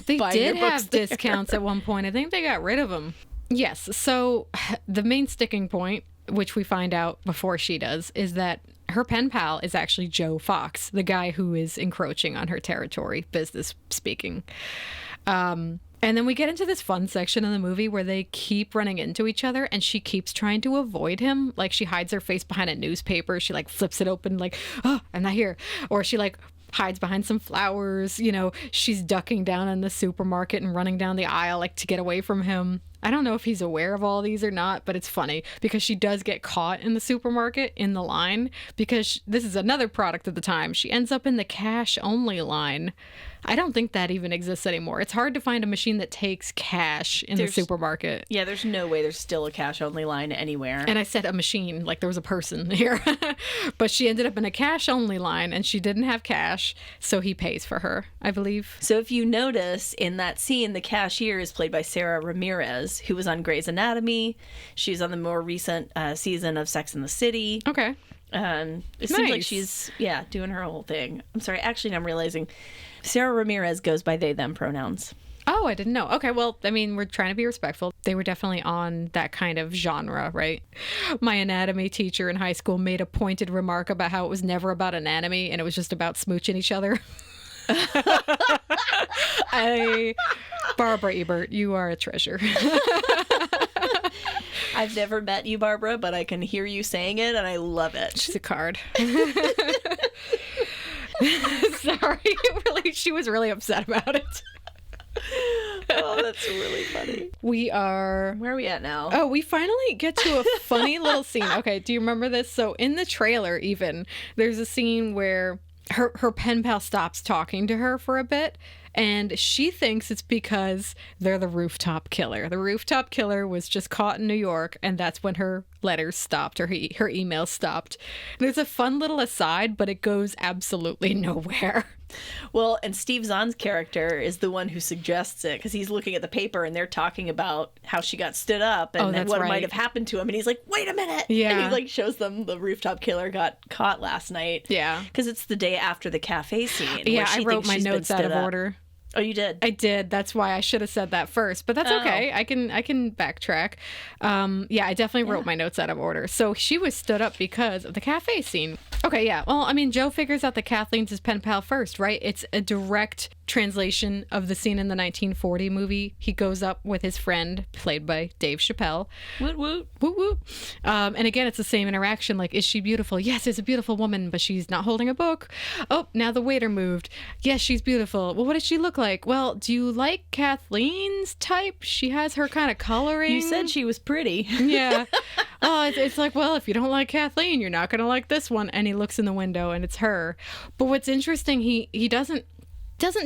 they buying did their books have discounts at one point. I think they got rid of them. Yes. So the main sticking point, which we find out before she does, is that her pen pal is actually Joe Fox, the guy who is encroaching on her territory, business speaking. And then we get into this fun section in the movie where they keep running into each other and she keeps trying to avoid him. She hides her face behind a newspaper. She flips it open oh, I'm not here. Or she hides behind some flowers. She's ducking down in the supermarket and running down the aisle to get away from him. I don't know if he's aware of all these or not, but it's funny because she does get caught in the supermarket in the line because this is another product at the time. She ends up in the cash only line. I don't think that even exists anymore. It's hard to find a machine that takes cash in the supermarket. Yeah, there's no way there's still a cash only line anywhere. And I said a machine, there was a person here. But she ended up in a cash only line and she didn't have cash, so he pays for her, I believe. So if you notice in that scene, the cashier is played by Sarah Ramirez, who was on Grey's Anatomy. She's on the more recent season of Sex and the City. Okay. It seems like she's, doing her whole thing. I'm sorry, actually, now I'm realizing Sarah Ramirez goes by they, them pronouns. Oh, I didn't know. Okay, well, we're trying to be respectful. They were definitely on that kind of genre, right? My anatomy teacher in high school made a pointed remark about how it was never about anatomy and it was just about smooching each other. Barbara Ebert, you are a treasure. I've never met you, Barbara, but I can hear you saying it and I love it. She's a card. Sorry, she was really upset about it. Oh, that's really funny. Where are we at now? Oh, we finally get to a funny little scene. Okay, do you remember this? So in the trailer even, there's a scene where her pen pal stops talking to her for a bit And she thinks it's because they're the rooftop killer. The rooftop killer was just caught in New York, and that's when her letters stopped, or her emails stopped. And it's a fun little aside, but it goes absolutely nowhere. Well, and Steve Zahn's character is the one who suggests it, because he's looking at the paper and they're talking about how she got stood up and what might have happened to him. And he's like, wait a minute. Yeah. And he like shows them the rooftop killer got caught last night. Yeah. Because it's the day after the cafe scene. Yeah, I wrote my notes out of order. Oh, you did? I did. That's why I should have said that first, but that's okay. I can backtrack. Yeah, I definitely wrote my notes out of order. So she was stood up because of the cafe scene. Okay, yeah. Well, I mean, Joe figures out that Kathleen's his pen pal first, right? It's a direct translation of the scene in the 1940 movie. He goes up with his friend, played by Dave Chappelle. Woot woot. Woot woot. And again, it's the same interaction. Like, is she beautiful? Yes, it's a beautiful woman, but she's not holding a book. Oh, now the waiter moved. Yes, she's beautiful. Well, what does she look like? Well, do you like Kathleen's type? She has her kind of coloring. You said she was pretty. Yeah. Oh, it's like, well, if you don't like Kathleen, you're not going to like this one. And he looks in the window and it's her. But what's interesting, he doesn't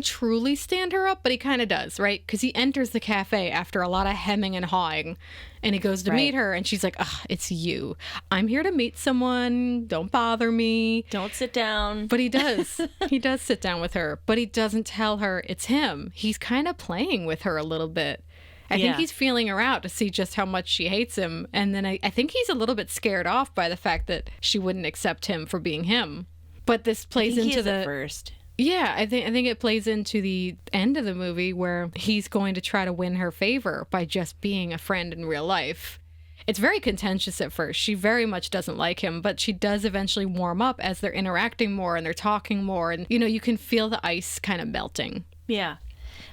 truly stand her up, but he kind of does, right? Because he enters the cafe after a lot of hemming and hawing, and he goes to meet her, and she's like, "Ugh, it's you. I'm here to meet someone. Don't bother me. Don't sit down." But he does. He does sit down with her, but he doesn't tell her it's him. He's kind of playing with her a little bit. I think he's feeling her out to see just how much she hates him, and then I think he's a little bit scared off by the fact that she wouldn't accept him for being him. But this plays into the first. Yeah, I think it plays into the end of the movie where he's going to try to win her favor by just being a friend in real life. It's very contentious at first. She very much doesn't like him, but she does eventually warm up as they're interacting more and they're talking more. And, you can feel the ice kind of melting. Yeah.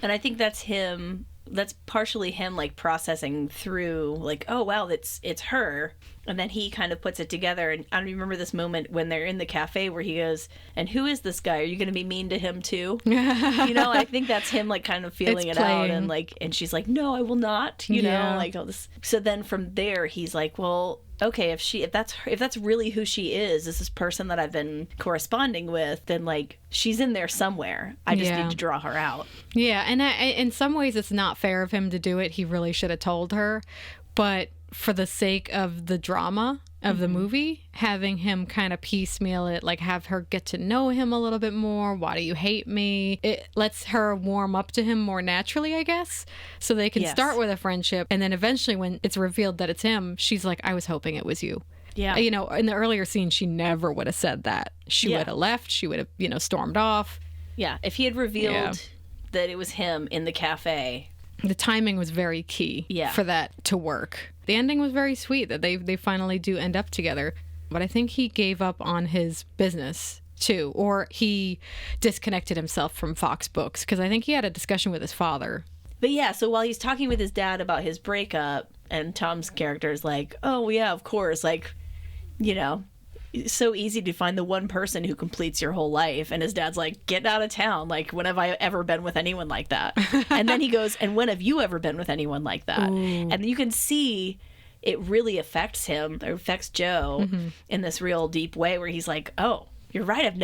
And I think that's him. That's partially him like processing through like, oh, wow, it's her. And then he kind of puts it together. And I remember this moment when they're in the cafe where he goes, and who is this guy? Are you going to be mean to him too? I think that's him like kind of feeling it out. And like, and she's like, no, I will not, know, like all this. So then from there, he's like, well, okay, if that's really who she is this person that I've been corresponding with, then like she's in there somewhere. I just need to draw her out. Yeah, and in some ways it's not fair of him to do it. He really should have told her, but for the sake of the drama of the movie, having him kind of piecemeal it, like have her get to know him a little bit more. Why do you hate me? It lets her warm up to him more naturally, I guess, so they can start with a friendship. And then eventually when it's revealed that it's him, she's like, I was hoping it was you. Yeah. In the earlier scene, she never would have said that. She would have left. She would have, stormed off. Yeah. If he had revealed that it was him in the cafe. The timing was very key for that to work. The ending was very sweet that they finally do end up together. But I think he gave up on his business too, or he disconnected himself from Fox Books, because I think he had a discussion with his father. But yeah, so while he's talking with his dad about his breakup, and Tom's character is like, oh yeah, of course, like, it's so easy to find the one person who completes your whole life. And his dad's like, get out of town. Like, when have I ever been with anyone like that? And then he goes, and when have you ever been with anyone like that? Ooh. And you can see it really affects him, or affects Joe in this real deep way where he's like, oh, you're right. I've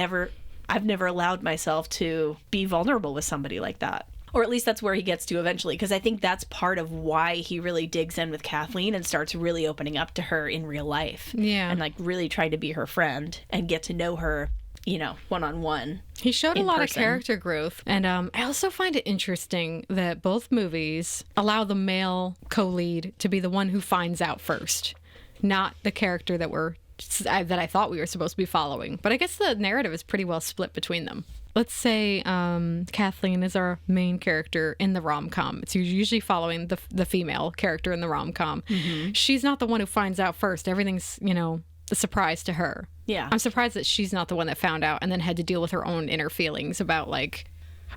never allowed myself to be vulnerable with somebody like that. Or at least that's where he gets to eventually, because I think that's part of why he really digs in with Kathleen and starts really opening up to her in real life. Yeah. And like really try to be her friend and get to know her, one-on-one. He showed a lot of character growth. And I also find it interesting that both movies allow the male co-lead to be the one who finds out first, not the character that I thought we were supposed to be following. But I guess the narrative is pretty well split between them. Let's say Kathleen is our main character in the rom-com. It's usually following the female character in the rom-com. Mm-hmm. She's not the one who finds out first. Everything's, a surprise to her. Yeah. I'm surprised that she's not the one that found out and then had to deal with her own inner feelings about like,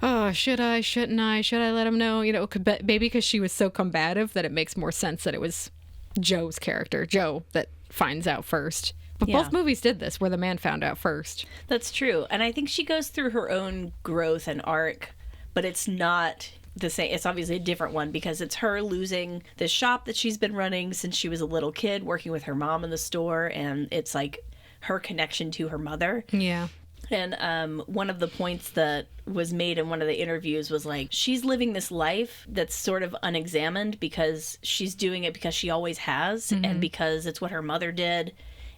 oh, should I, shouldn't I, should I let him know? Maybe because she was so combative that it makes more sense that it was Joe's character, Joe, that finds out first. But both movies did this, where the man found out first. That's true. And I think she goes through her own growth and arc, but it's not the same. It's obviously a different one because it's her losing this shop that she's been running since she was a little kid, working with her mom in the store, and it's like her connection to her mother. Yeah. And one of the points that was made in one of the interviews was like, she's living this life that's sort of unexamined because she's doing it because she always has, and because it's what her mother did.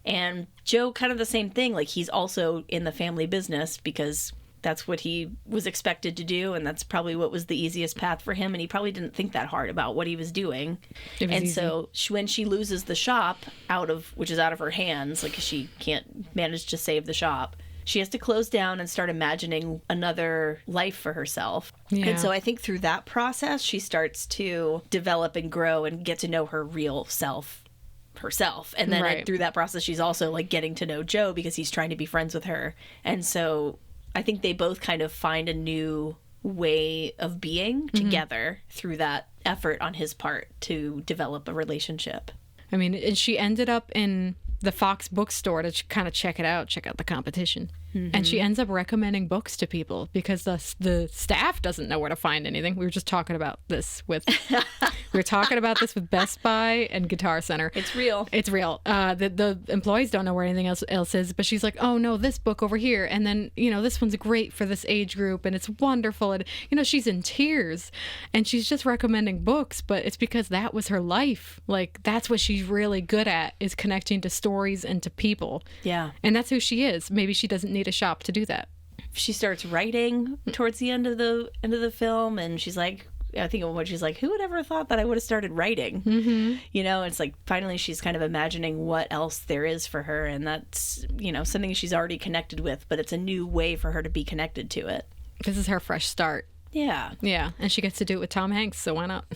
And Joe, kind of the same thing. Like, he's also in the family business because that's what he was expected to do, and that's probably what was the easiest path for him, and he probably didn't think that hard about what he was doing. And easy. So when she loses the shop which is out of her hands, like, she can't manage to save the shop, she has to close down and start imagining another life for herself. Yeah. And so I think through that process, she starts to develop and grow and get to know her real self herself. And then through that process, she's also like getting to know Joe because he's trying to be friends with her. And so I think they both kind of find a new way of being together through that effort on his part to develop a relationship. I mean, and she ended up in the Fox bookstore to kind of check out the competition. And she ends up recommending books to people because the staff doesn't know where to find anything. We were just talking about this with Best Buy and Guitar Center. It's real. It's real. The employees don't know where anything else is, but she's like, oh no, this book over here, and then this one's great for this age group, and it's wonderful, and she's in tears, and she's just recommending books, but it's because that was her life. Like, that's what she's really good at, is connecting to stories and to people. Yeah. And that's who she is. Maybe she doesn't need a shop to do that. She starts writing towards the end of the film, and she's like, I think of what she's like, who would ever thought that I would have started writing? It's like finally she's kind of imagining what else there is for her, and that's something she's already connected with, but it's a new way for her to be connected to it. This is her fresh start. Yeah. And she gets to do it with Tom Hanks, so why not?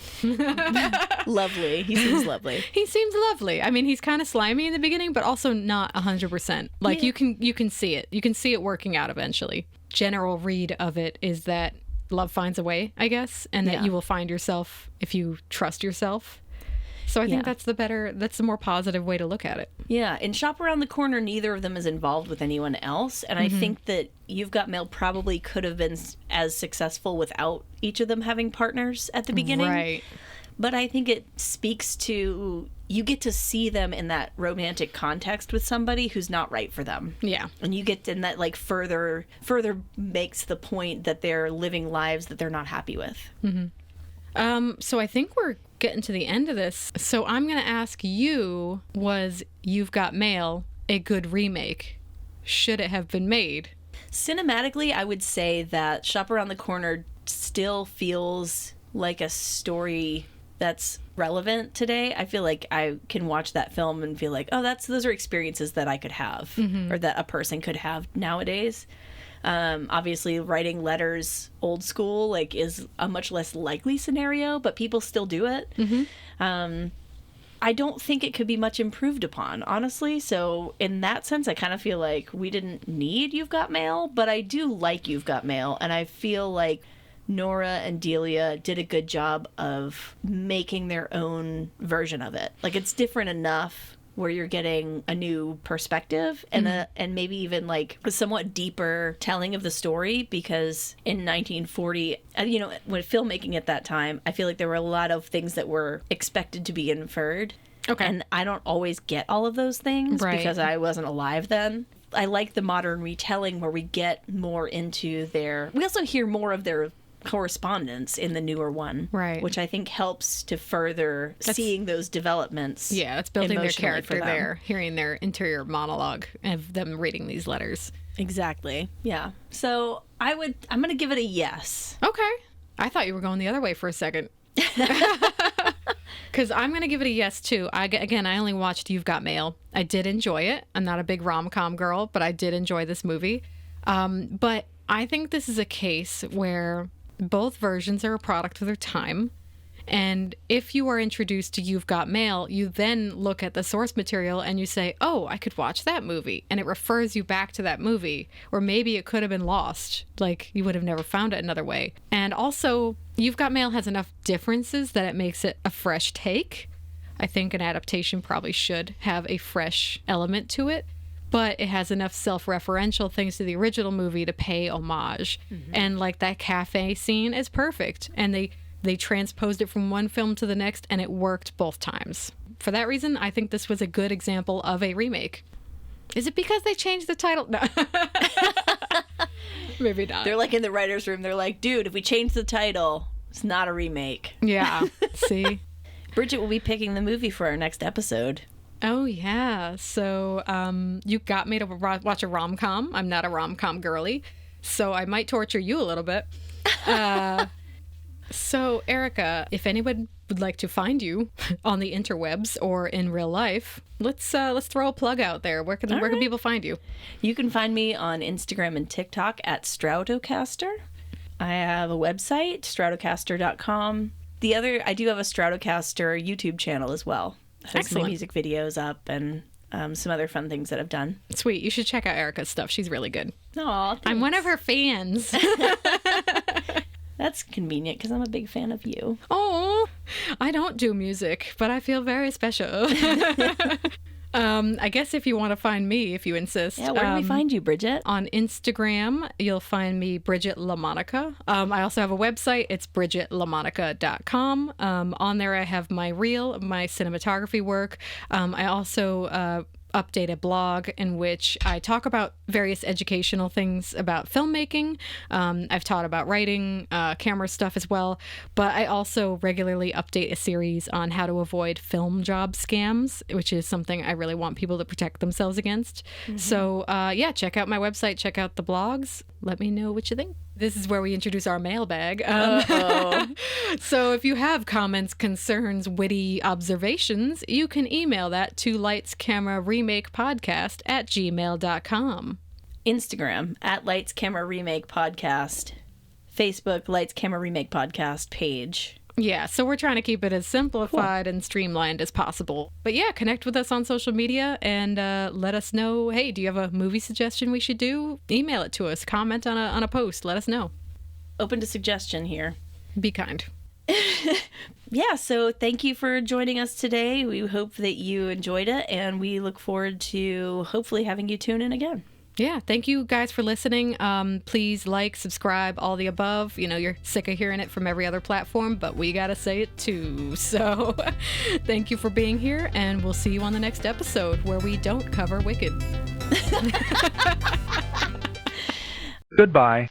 Lovely. He seems lovely. He seems lovely. I mean, he's kind of slimy in the beginning, but also not 100%. Like, you can see it. You can see it working out eventually. General read of it is that love finds a way, I guess, and that you will find yourself if you trust yourself. So I think that's the more positive way to look at it. Yeah. In Shop Around the Corner, neither of them is involved with anyone else. And I think that You've Got Mail probably could have been as successful without each of them having partners at the beginning. Right. But I think it speaks to, you get to see them in that romantic context with somebody who's not right for them. Yeah. And you get in that, like, further makes the point that they're living lives that they're not happy with. So I think we're getting to the end of this. So I'm going to ask you, was You've Got Mail a good remake? Should it have been made? Cinematically, I would say that Shop Around the Corner still feels like a story that's relevant today. I feel like I can watch that film and feel like, oh, those are experiences that I could have, or that a person could have nowadays. Obviously, writing letters old school is a much less likely scenario, but people still do it. I don't think it could be much improved upon, honestly. So in that sense, I kind of feel like we didn't need You've Got Mail, but I do like You've Got Mail, and I feel like Nora and Delia did a good job of making their own version of it. Like, it's different enough where you're getting a new perspective and and maybe even like a somewhat deeper telling of the story, because in 1940, when filmmaking at that time, I feel like there were a lot of things that were expected to be inferred. Okay. And I don't always get all of those things because I wasn't alive then. I like the modern retelling where we get more into we also hear more of their correspondence in the newer one, which I think helps to further seeing those developments. Yeah, it's building their character there, hearing their interior monologue of them reading these letters. Exactly. Yeah. So I'm going to give it a yes. Okay. I thought you were going the other way for a second. Because I'm going to give it a yes, too. I only watched You've Got Mail. I did enjoy it. I'm not a big rom-com girl, but I did enjoy this movie. But I think this is a case where both versions are a product of their time. And if you are introduced to You've Got Mail, you then look at the source material and you say, oh, I could watch that movie. And it refers you back to that movie. Or maybe it could have been lost. Like, you would have never found it another way. And also, You've Got Mail has enough differences that it makes it a fresh take. I think an adaptation probably should have a fresh element to it. But it has enough self-referential things to the original movie to pay homage. And like that cafe scene is perfect. And they transposed it from one film to the next, and it worked both times. For that reason, I think this was a good example of a remake. Is it because they changed the title? No. Maybe not. They're like in the writer's room. They're like, dude, if we change the title, it's not a remake. Yeah. See? Bridget will be picking the movie for our next episode. Oh, yeah. So you got me to watch a rom-com. I'm not a rom-com girly, so I might torture you a little bit. So, Erica, if anyone would like to find you on the interwebs or in real life, let's throw a plug out there. Where can people find you? You can find me on Instagram and TikTok at Stratocaster. I have a website, stratocaster.com. I do have a Stratocaster YouTube channel as well. It has my music videos up and some other fun things that I've done. Sweet. You should check out Erica's stuff. She's really good. Aw, thanks. I'm one of her fans. That's convenient because I'm a big fan of you. Oh, I don't do music, but I feel very special. I guess if you want to find me, if you insist. Yeah, where do we find you, Bridget? On Instagram, you'll find me, Bridget LaMonica. I also have a website. It's bridgetlamonica.com. On there, I have my reel, my cinematography work. I also update a blog in which I talk about various educational things about filmmaking. I've taught about writing, camera stuff as well, but I also regularly update a series on how to avoid film job scams, which is something I really want people to protect themselves against. Mm-hmm. So yeah, check out my website, check out the blogs. Let me know what you think. This is where we introduce our mailbag. So if you have comments, concerns, witty observations, you can email that to lightscameraremakepodcast@gmail.com. Instagram @lightscameraremakepodcast. Facebook Lights Camera Remake Podcast page. Yeah, so we're trying to keep it as simplified and streamlined as possible. But yeah, connect with us on social media and let us know, hey, do you have a movie suggestion we should do? Email it to us. Comment on a post. Let us know. Open to suggestion here. Be kind. Yeah, so thank you for joining us today. We hope that you enjoyed it, and we look forward to hopefully having you tune in again. Yeah, thank you guys for listening. Please like, subscribe, all the above. You know, you're sick of hearing it from every other platform, but we gotta say it too. So thank you for being here, and we'll see you on the next episode where we don't cover Wicked. Goodbye.